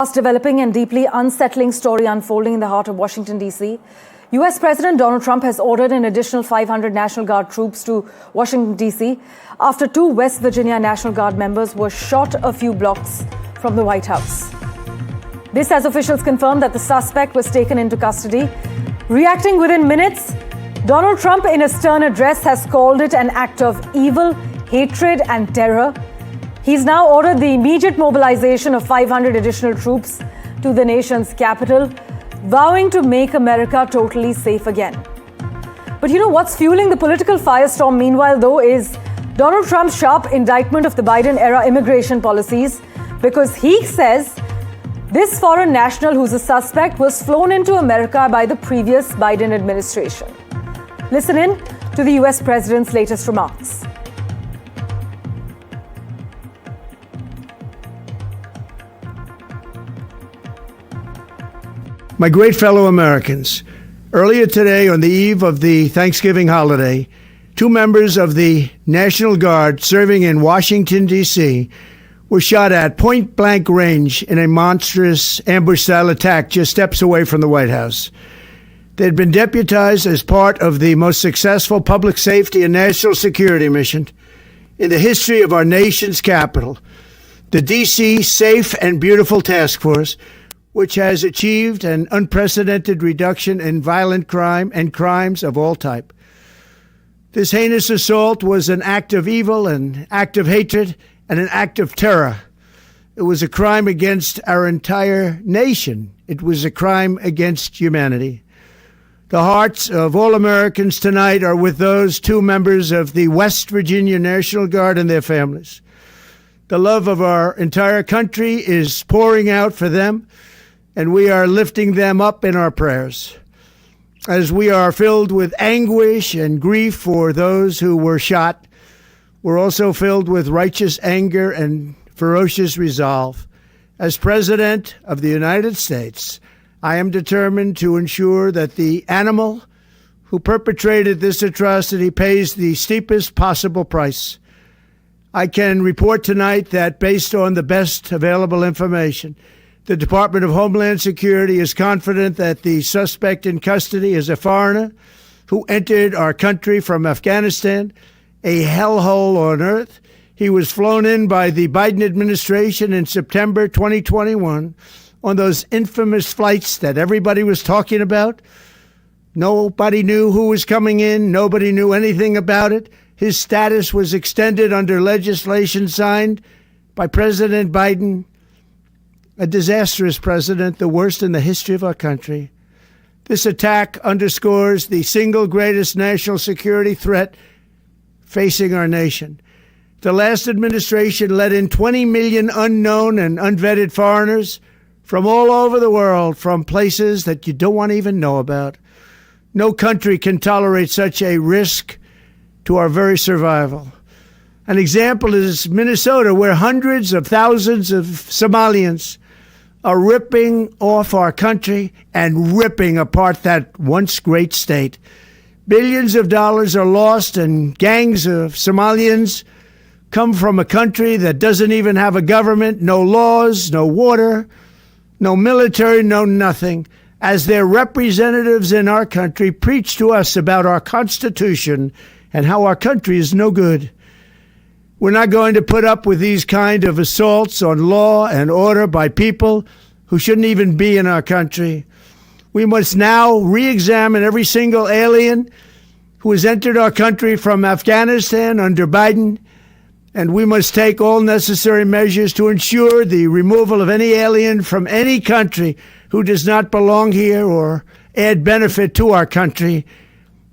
Fast developing and deeply unsettling story unfolding in the heart of Washington, D.C. U.S. President Donald Trump has ordered an additional 500 National Guard troops to Washington, D.C. after two West Virginia National Guard members were shot a few blocks from the White House. This as officials confirmed that the suspect was taken into custody. Reacting within minutes, Donald Trump in a stern address has called it an act of evil, hatred and terror. He's now ordered the immediate mobilization of 500 additional troops to the nation's capital, vowing to make America totally safe again. But you know what's fueling the political firestorm meanwhile, though, is Donald Trump's sharp indictment of the Biden-era immigration policies, because he says this foreign national who's a suspect was flown into America by the previous Biden administration. Listen in to the US president's latest remarks. My great fellow Americans, earlier today on the eve of the Thanksgiving holiday, two members of the National Guard serving in Washington, D.C. were shot at point-blank range in a monstrous ambush-style attack just steps away from the White House. They had been deputized as part of the most successful public safety and national security mission in the history of our nation's capital, the D.C. Safe and Beautiful Task Force, which has achieved an unprecedented reduction in violent crime and crimes of all type. This heinous assault was an act of evil, an act of hatred, and an act of terror. It was a crime against our entire nation. It was a crime against humanity. The hearts of all Americans tonight are with those two members of the West Virginia National Guard and their families. The love of our entire country is pouring out for them, and we are lifting them up in our prayers. As we are filled with anguish and grief for those who were shot, we're also filled with righteous anger and ferocious resolve. As President of the United States, I am determined to ensure that the animal who perpetrated this atrocity pays the steepest possible price. I can report tonight that based on the best available information, the Department of Homeland Security is confident that the suspect in custody is a foreigner who entered our country from Afghanistan, a hellhole on earth. He was flown in by the Biden administration in September 2021 on those infamous flights that everybody was talking about. Nobody knew who was coming in. Nobody knew anything about it. His status was extended under legislation signed by President Biden, a disastrous president, the worst in the history of our country. This attack underscores the single greatest national security threat facing our nation. The last administration let in 20 million unknown and unvetted foreigners from all over the world, from places that you don't want to even know about. No country can tolerate such a risk to our very survival. An example is Minnesota, where hundreds of thousands of Somalians are ripping off our country and ripping apart that once great state. Billions of dollars are lost, and gangs of Somalians come from a country that doesn't even have a government, no laws, no water, no military, no nothing. As their representatives in our country preach to us about our Constitution and how our country is no good. We're not going to put up with these kind of assaults on law and order by people who shouldn't even be in our country. We must now re-examine every single alien who has entered our country from Afghanistan under Biden, and we must take all necessary measures to ensure the removal of any alien from any country who does not belong here or add benefit to our country.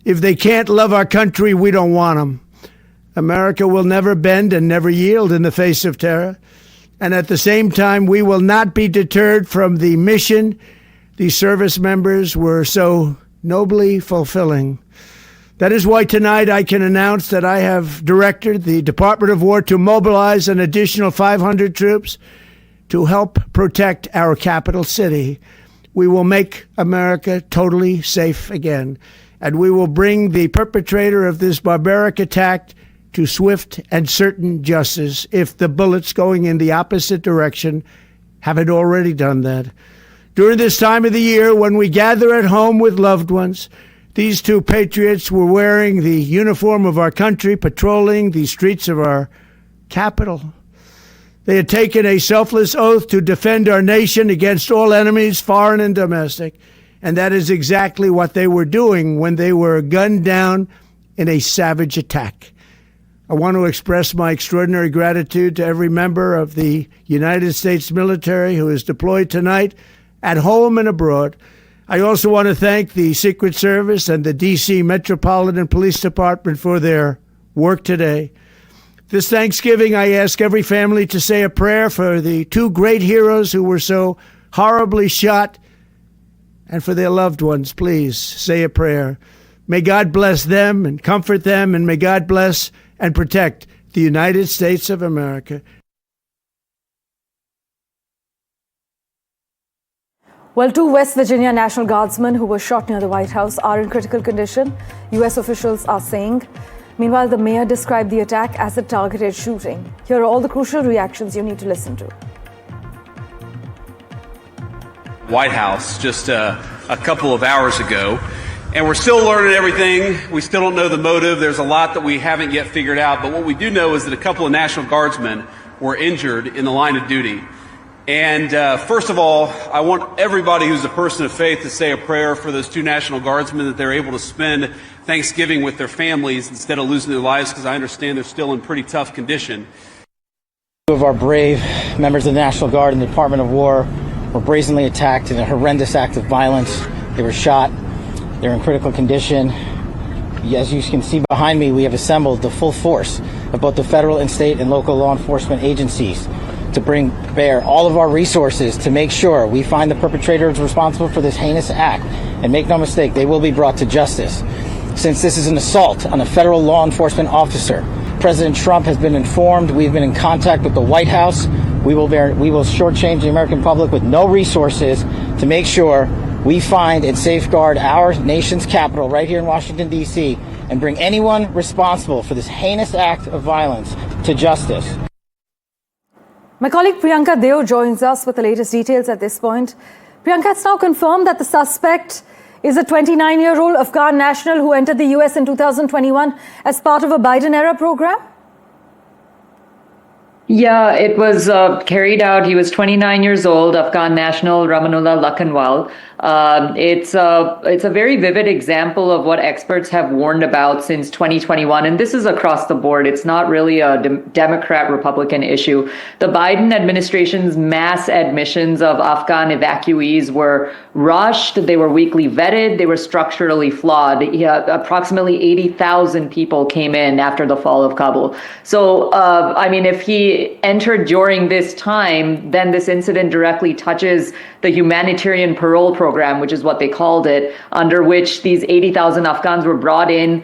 If they can't love our country, we don't want them. America will never bend and never yield in the face of terror. And at the same time, we will not be deterred from the mission these service members were so nobly fulfilling. That is why tonight I can announce that I have directed the Department of War to mobilize an additional 500 troops to help protect our capital city. We will make America totally safe again, and we will bring the perpetrator of this barbaric attack to swift and certain justice if the bullets going in the opposite direction haven't already done that. During this time of the year, when we gather at home with loved ones, these two patriots were wearing the uniform of our country, patrolling the streets of our capital. They had taken a selfless oath to defend our nation against all enemies, foreign and domestic. And that is exactly what they were doing when they were gunned down in a savage attack. I want to express my extraordinary gratitude to every member of the United States military who is deployed tonight, at home and abroad. I also want to thank the Secret Service and the D.C. Metropolitan Police Department for their work today. This Thanksgiving, I ask every family to say a prayer for the two great heroes who were so horribly shot, and for their loved ones. Please say a prayer. May God bless them and comfort them, and may God bless and protect the United States of America. Well, two West Virginia National Guardsmen who were shot near the White House are in critical condition, U.S. officials are saying. Meanwhile, the mayor described the attack as a targeted shooting. Here are all the crucial reactions you need to listen to. White House just a couple of hours ago, and we're still learning everything. We still don't know the motive. There's a lot that we haven't yet figured out, but what we do know is that a couple of National Guardsmen were injured in the line of duty. And first of all, I want everybody who's a person of faith to say a prayer for those two National Guardsmen, that they're able to spend Thanksgiving with their families instead of losing their lives, because I understand they're still in pretty tough condition. Two of our brave members of the National Guard and the Department of War were brazenly attacked in a horrendous act of violence. They were shot. They're in critical condition. As you can see behind me, we have assembled the full force of both the federal and state and local law enforcement agencies to bring bear all of our resources to make sure we find the perpetrators responsible for this heinous act. And make no mistake, they will be brought to justice. Since this is an assault on a federal law enforcement officer, President Trump has been informed. We've been in contact with the White House. We will shortchange the American public with no resources to make sure we find and safeguard our nation's capital right here in Washington, D.C., and bring anyone responsible for this heinous act of violence to justice. My colleague Priyanka Deo joins us with the latest details at this point. Priyanka, it's now confirmed that the suspect is a 29-year-old Afghan national who entered the U.S. in 2021 as part of a Biden-era program? Yeah, it was carried out. He was 29 years old, Afghan national Ramanullah Lakhanwal. It's a very vivid example of what experts have warned about since 2021. And this is across the board. It's not really a Democrat-Republican issue. The Biden administration's mass admissions of Afghan evacuees were rushed. They were weakly vetted. They were structurally flawed. Approximately 80,000 people came in after the fall of Kabul. So, if he entered during this time, then this incident directly touches the humanitarian parole program, which is what they called it, under which these 80,000 Afghans were brought in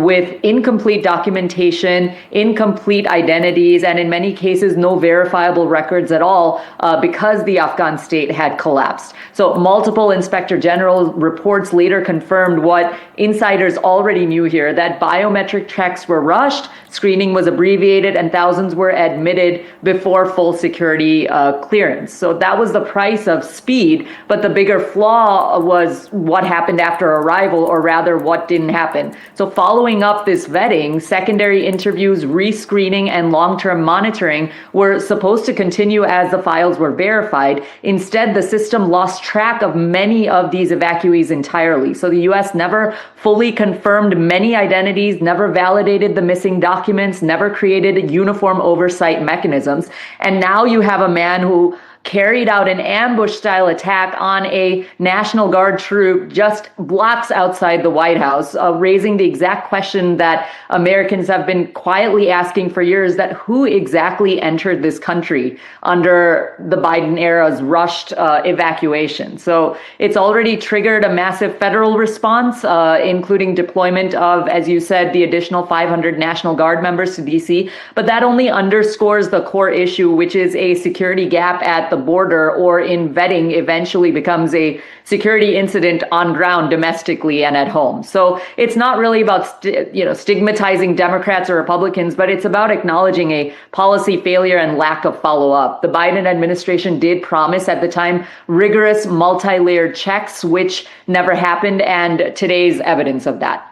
with incomplete documentation, incomplete identities, and in many cases, no verifiable records at all because the Afghan state had collapsed. So multiple Inspector General reports later confirmed what insiders already knew here, that biometric checks were rushed, screening was abbreviated, and thousands were admitted before full security clearance. So that was the price of speed, but the bigger flaw was what happened after arrival, or rather what didn't happen. So following up this vetting, secondary interviews, rescreening, and long-term monitoring were supposed to continue as the files were verified. Instead, the system lost track of many of these evacuees entirely. So the U.S. never fully confirmed many identities, never validated the missing documents, never created uniform oversight mechanisms. And now you have a man who carried out an ambush-style attack on a National Guard troop just blocks outside the White House, raising the exact question that Americans have been quietly asking for years, that who exactly entered this country under the Biden era's rushed evacuation. So it's already triggered a massive federal response, including deployment of, as you said, the additional 500 National Guard members to D.C. But that only underscores the core issue, which is a security gap at the the border or in vetting eventually becomes a security incident on ground domestically and at home. So it's not really about stigmatizing Democrats or Republicans, but it's about acknowledging a policy failure and lack of follow-up. The Biden administration did promise at the time rigorous multi-layered checks, which never happened, and today's evidence of that.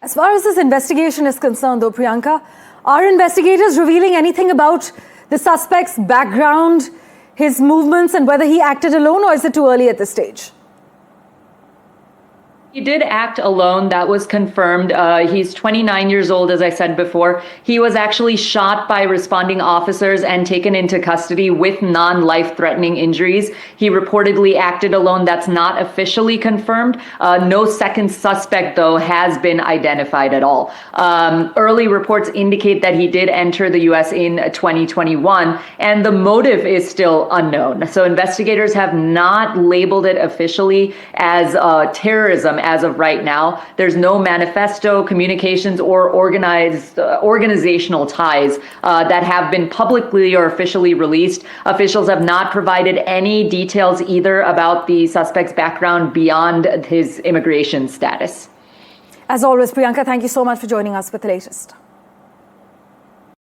As far as this investigation is concerned, though, Priyanka, are investigators revealing anything about the suspect's background, his movements, and whether he acted alone, or is it too early at this stage? He did act alone. That was confirmed. He's 29 years old, as I said before. He was actually shot by responding officers and taken into custody with non-life-threatening injuries. He reportedly acted alone. That's not officially confirmed. No second suspect, though, has been identified at all. Early reports indicate that he did enter the U.S. in 2021, and the motive is still unknown. So investigators have not labeled it officially as terrorism as of right now. There's no manifesto, communications, or organizational ties that have been publicly or officially released. Officials have not provided any details either about the suspect's background beyond his immigration status. As always, Priyanka, thank you so much for joining us with the latest.